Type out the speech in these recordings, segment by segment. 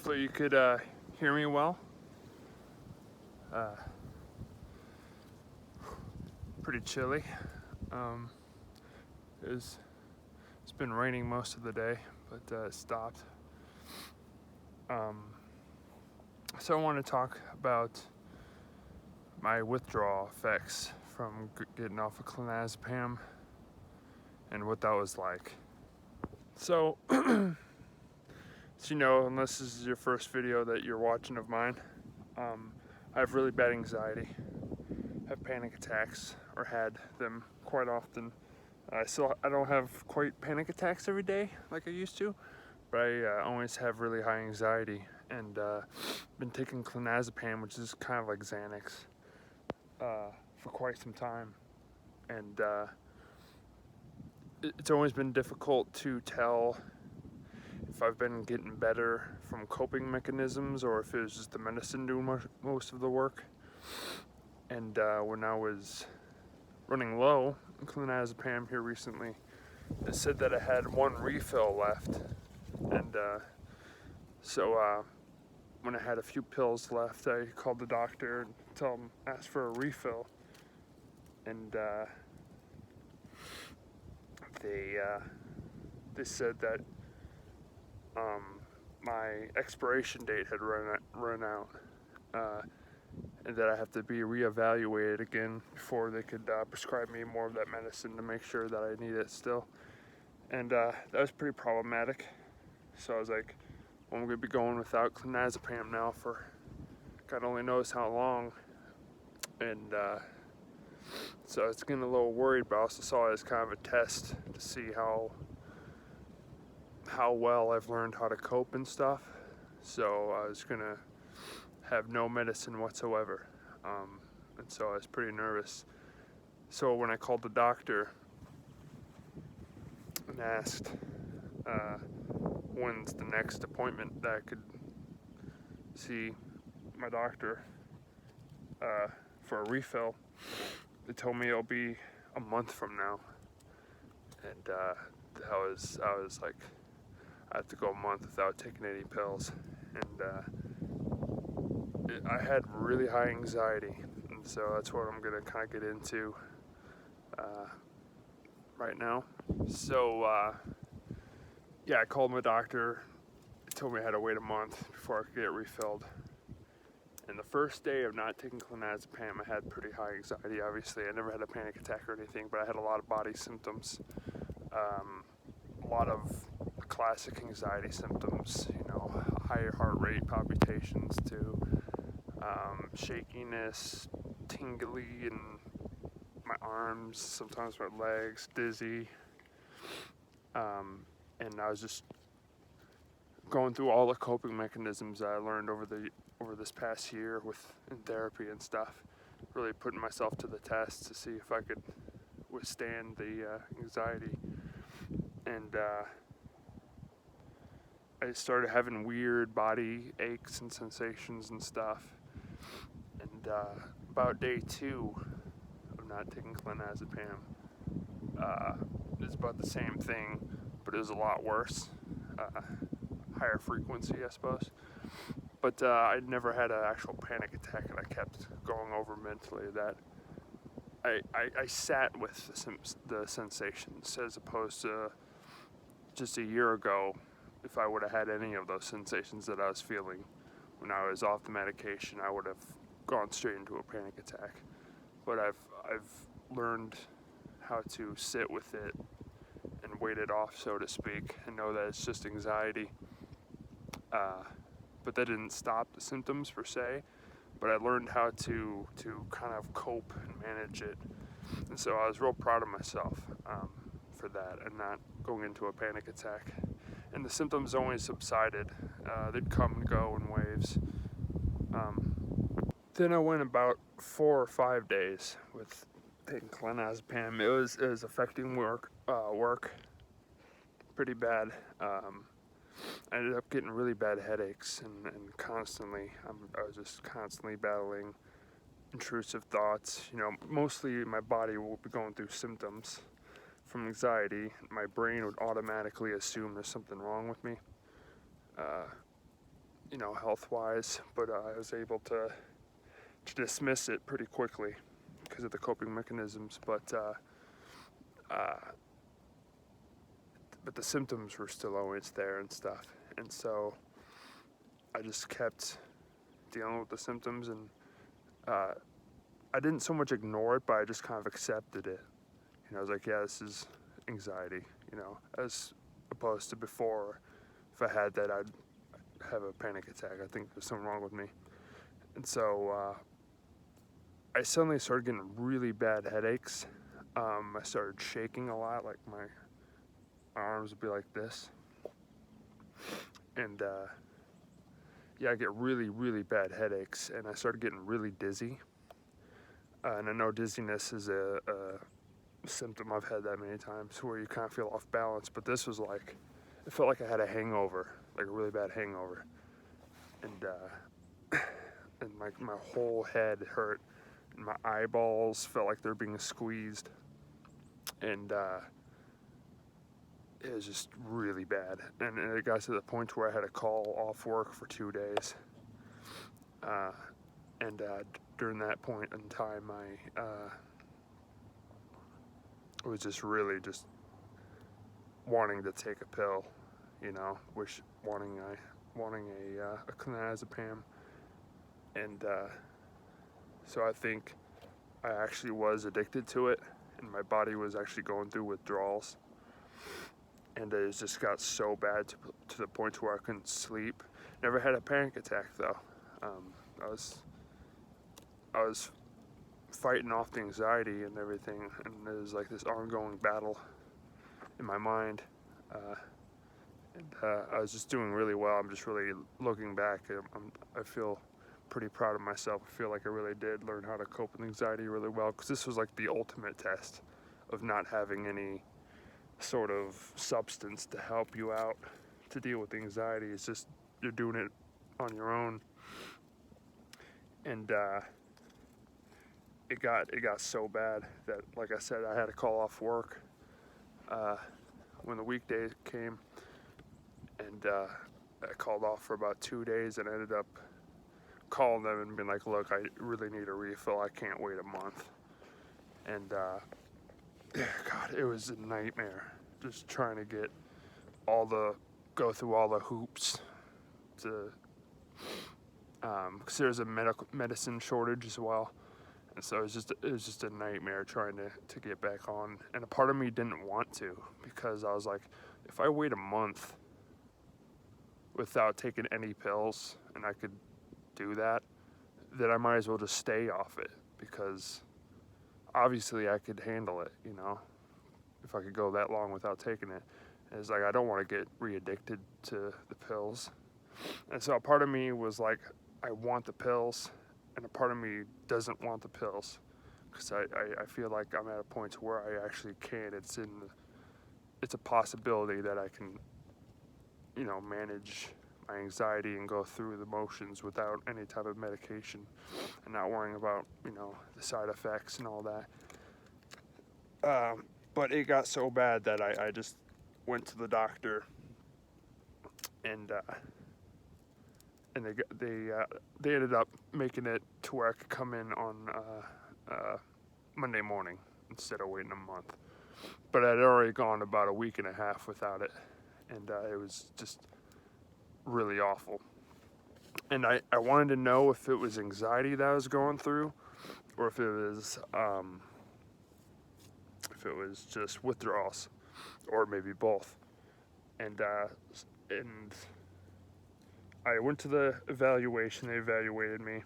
Hopefully you could hear me well. Pretty chilly. It's been raining most of the day, but it stopped. So I want to talk about my withdrawal effects from getting off of clonazepam and what that was like. So, as you know, unless this is your first video that you're watching of mine, I have really bad anxiety. I have panic attacks, or had them quite often. I don't have quite panic attacks every day like I used to, but I always have really high anxiety, and been taking clonazepam, which is kind of like Xanax, for quite some time, and it's always been difficult to tell if I've been getting better from coping mechanisms or if it was just the medicine doing most of the work. And when I was running low on clonazepam here recently, it said that I had one refill left, and so when I had a few pills left, I called the doctor and asked for a refill, and they said that my expiration date had run out, and that I have to be reevaluated again before they could prescribe me more of that medicine to make sure that I need it still. And that was pretty problematic. So I was like, well, I'm going to be going without clonazepam now for God only knows how long. And so I was getting a little worried, but I also saw it as kind of a test to see how well I've learned how to cope and stuff. So I was going to have no medicine whatsoever. And so I was pretty nervous. So when I called the doctor and asked when's the next appointment that I could see my doctor for a refill, they told me it'll be a month from now. And I was like, I have to go a month without taking any pills. And I had really high anxiety, and so that's what I'm gonna kind of get into right now. So yeah, I called my doctor. He told me I had to wait a month before I could get refilled. And the first day of not taking clonazepam, I had pretty high anxiety. Obviously, I never had a panic attack or anything, but I had a lot of body symptoms, a lot of classic anxiety symptoms, higher heart rate, palpitations too, shakiness, tingly in my arms, sometimes my legs, dizzy, and I was just going through all the coping mechanisms that I learned over this past year in therapy and stuff, really putting myself to the test to see if I could withstand the anxiety. And I started having weird body aches and sensations and stuff. And about day 2 of not taking clonazepam, it was about the same thing, but it was a lot worse. Higher frequency, I suppose. But I'd never had an actual panic attack, and I kept going over mentally that I sat with the sensations, as opposed to just a year ago. If I would have had any of those sensations that I was feeling when I was off the medication, I would have gone straight into a panic attack. But I've learned how to sit with it and wait it off, so to speak, and know that it's just anxiety. But that didn't stop the symptoms per se, but I learned how to kind of cope and manage it. And so I was real proud of myself for that, and not going into a panic attack. And the symptoms always subsided. They'd come and go in waves. Then I went about 4 or 5 days with taking clonazepam. It was affecting work pretty bad. I ended up getting really bad headaches, and constantly, I was just constantly battling intrusive thoughts. Mostly my body would be going through symptoms from anxiety. My brain would automatically assume there's something wrong with me. health-wise, but I was able to dismiss it pretty quickly because of the coping mechanisms. But the symptoms were still always there and stuff, and so I just kept dealing with the symptoms, and I didn't so much ignore it, but I just kind of accepted it. I was like, yeah, this is anxiety, as opposed to before. If I had that, I'd have a panic attack. I think there's something wrong with me. And so I suddenly started getting really bad headaches. I started shaking a lot, like my arms would be like this. And yeah, I get really, really bad headaches, and I started getting really dizzy. And I know dizziness is a symptom. I've had that many times where you kind of feel off balance, but this was like, it felt like I had a hangover, like a really bad hangover. And my whole head hurt, and my eyeballs felt like they're being squeezed, and it was just really bad. And it got to the point where I had to call off work for 2 days. And during that point in time, I was just really just wanting to take a pill, wanting a clonazepam. And so I think I actually was addicted to it, and my body was actually going through withdrawals. And it just got so bad to the point where I couldn't sleep. Never had a panic attack though. I was fighting off the anxiety and everything, and it was like this ongoing battle in my mind. I was just doing really well. I'm just really looking back. I feel pretty proud of myself. I feel like I really did learn how to cope with anxiety really well, because this was like the ultimate test of not having any sort of substance to help you out to deal with anxiety. It's just you're doing it on your own. And it got so bad that, like I said, I had to call off work when the weekday came, and I called off for about 2 days, and I ended up calling them and being like, look, I really need a refill. I can't wait a month. And God, it was a nightmare just trying to go through all the hoops to, because there's a medicine shortage as well. And so it was just a nightmare trying to get back on. And a part of me didn't want to, because I was like, if I wait a month without taking any pills, and I could do that, then I might as well just stay off it, because obviously I could handle it, if I could go that long without taking it. And it's like, I don't want to get re-addicted to the pills. And so a part of me was like, I want the pills, and a part of me doesn't want the pills, because I feel like I'm at a point where I actually can. It's a possibility that I can, manage my anxiety and go through the motions without any type of medication, and not worrying about, the side effects and all that. But it got so bad that I just went to the doctor, and they ended up making it to where I could come in on Monday morning instead of waiting a month. But I'd already gone about a week and a half without it, and it was just really awful. And I wanted to know if it was anxiety that I was going through, or if it was just withdrawals, or maybe both. And I went to the evaluation. They evaluated me.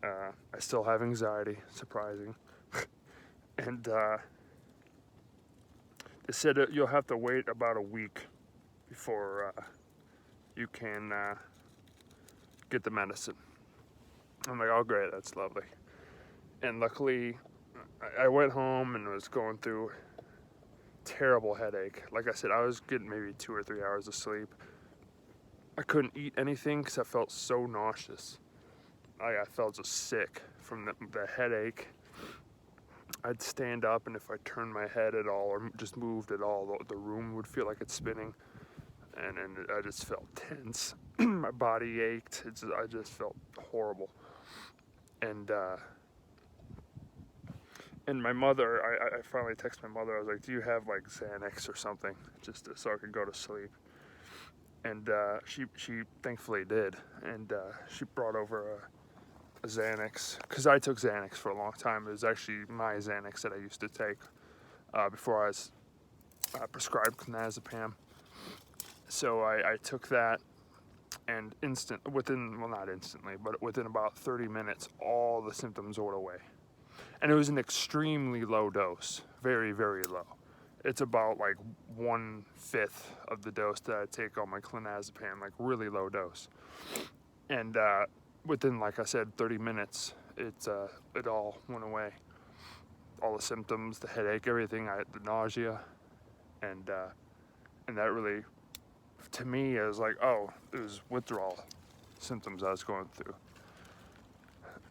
I still have anxiety, surprising. And they said that you'll have to wait about a week before you can get the medicine. I'm like, oh great, that's lovely. And luckily, I went home and was going through terrible headache. Like I said, I was getting maybe 2 or 3 hours of sleep. I couldn't eat anything because I felt so nauseous. I felt just sick from the headache. I'd stand up, and if I turned my head at all or just moved at all, the room would feel like it's spinning. and I just felt tense. My body ached. I just felt horrible. And my mother, I finally texted my mother. I was like, "Do you have like Xanax or something, just so I could go to sleep?" And she thankfully did, and she brought over a Xanax, because I took Xanax for a long time. It was actually my Xanax that I used to take before I was prescribed clonazepam. So I took that, and not instantly, but within about 30 minutes, all the symptoms went away. And it was an extremely low dose, very, very low. It's about like 1/5 of the dose that I take on my clonazepam, like really low dose. And within, like I said, 30 minutes, it all went away. All the symptoms, the headache, everything, the nausea, and that really, to me, it was like, oh, it was withdrawal symptoms I was going through.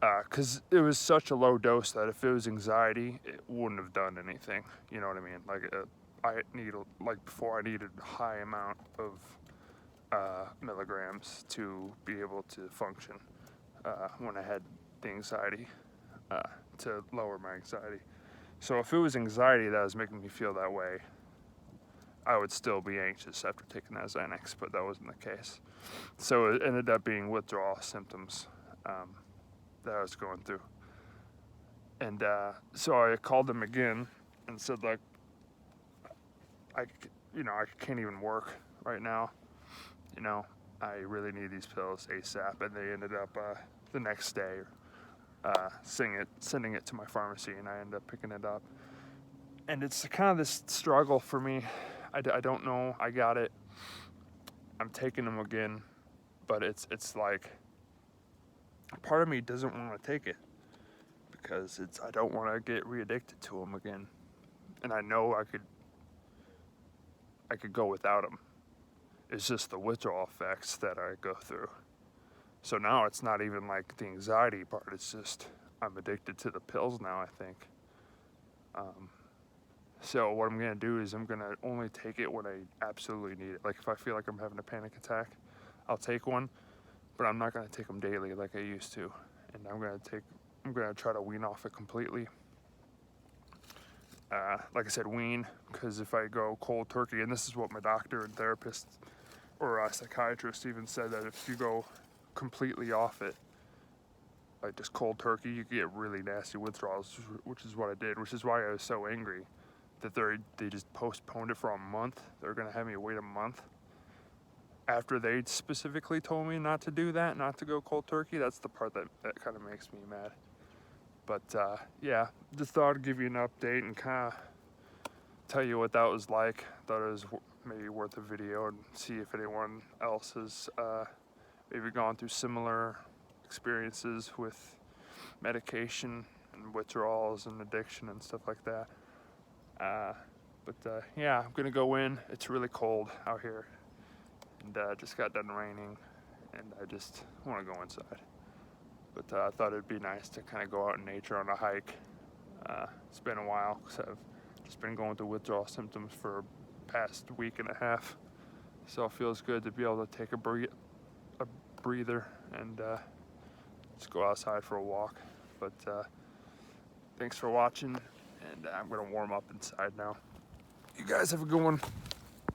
Because it was such a low dose that if it was anxiety, it wouldn't have done anything. You know what I mean? Like before, I needed a high amount of milligrams to be able to function when I had the anxiety, to lower my anxiety. So if it was anxiety that was making me feel that way, I would still be anxious after taking that Xanax, but that wasn't the case. So it ended up being withdrawal symptoms that I was going through. And so I called them again and said, like, I can't even work right now. I really need these pills ASAP. And they ended up the next day sending it to my pharmacy, and I ended up picking it up. And it's kind of this struggle for me. I don't know. I got it. I'm taking them again, but it's like part of me doesn't want to take it because I don't want to get re-addicted to them again. And I know I could go without them. It's just the withdrawal effects that I go through. So now it's not even like the anxiety part. It's just I'm addicted to the pills now, I think. So what I'm going to do is I'm going to only take it when I absolutely need it. Like if I feel like I'm having a panic attack, I'll take one, but I'm not going to take them daily like I used to. And I'm going to try to wean off it completely. Like I said, wean, because if I go cold turkey, and this is what my doctor and therapist or psychiatrist even said, that if you go completely off it, like just cold turkey, you get really nasty withdrawals, which is what I did, which is why I was so angry that they just postponed it for a month. They're going to have me wait a month after they specifically told me not to do that, not to go cold turkey. That's the part that kind of makes me mad. But yeah, just thought I'd give you an update and kind of tell you what that was like. Thought it was maybe worth a video and see if anyone else has maybe gone through similar experiences with medication and withdrawals and addiction and stuff like that. But yeah, I'm gonna go in. It's really cold out here, and just got done raining, and I just want to go inside. But I thought it'd be nice to kind of go out in nature on a hike. It's been a while because I've just been going through withdrawal symptoms for the past week and a half. So it feels good to be able to take a breather and just go outside for a walk. But thanks for watching, and I'm gonna warm up inside now. You guys have a good one.